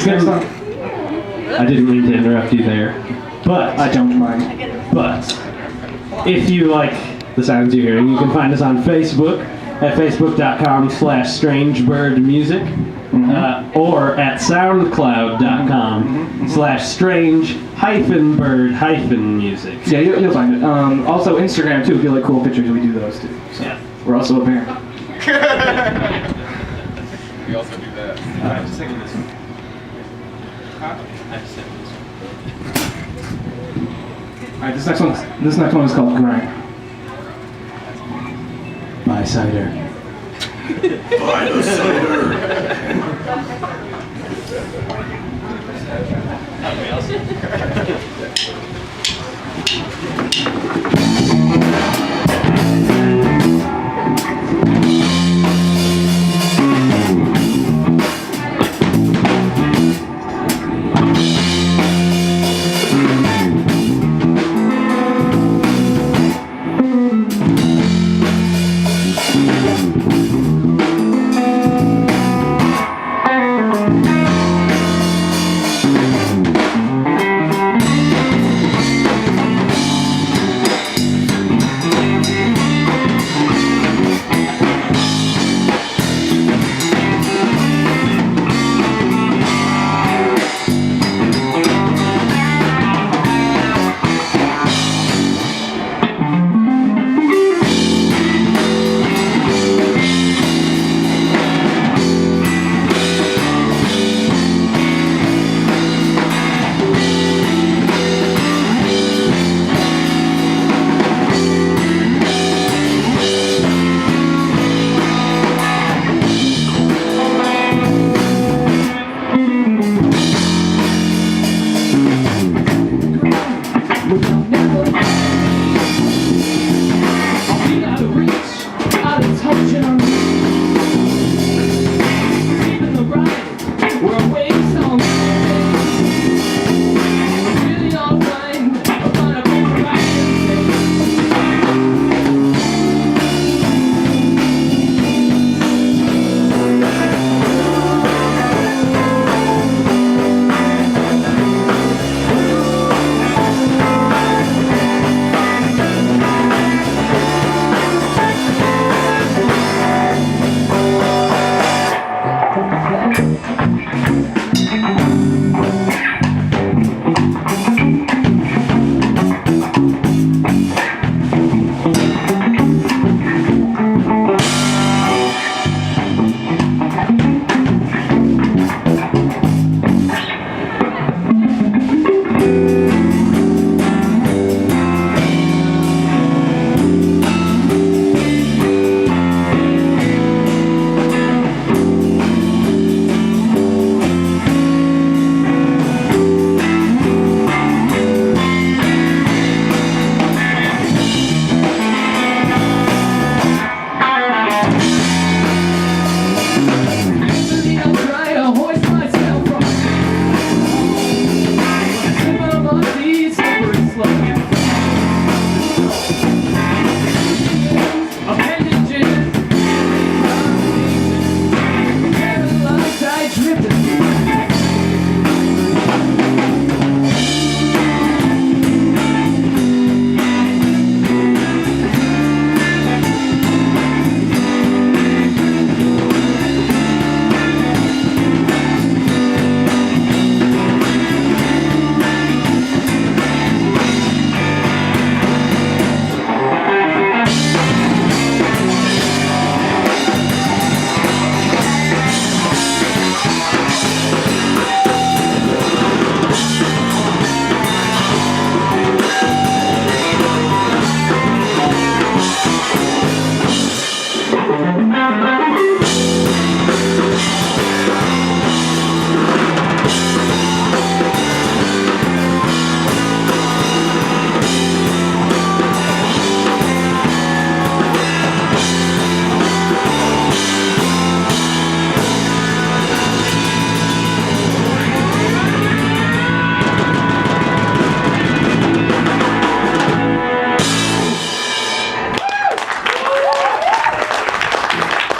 lyrics next time? I didn't mean to interrupt you there, but I don't mind. But if you like the sounds you're hearing, you can find us on Facebook at facebook.com/strangebirdmusic or at soundcloud.com/strange-bird-music. Yeah, you'll find it. Also, Instagram, too, if you like cool pictures, we do those, too. So. Yeah. We're also a band. We also do that. I'm just taking this one. Alright, this next one is called Grime. Buy cider. Buy the cider.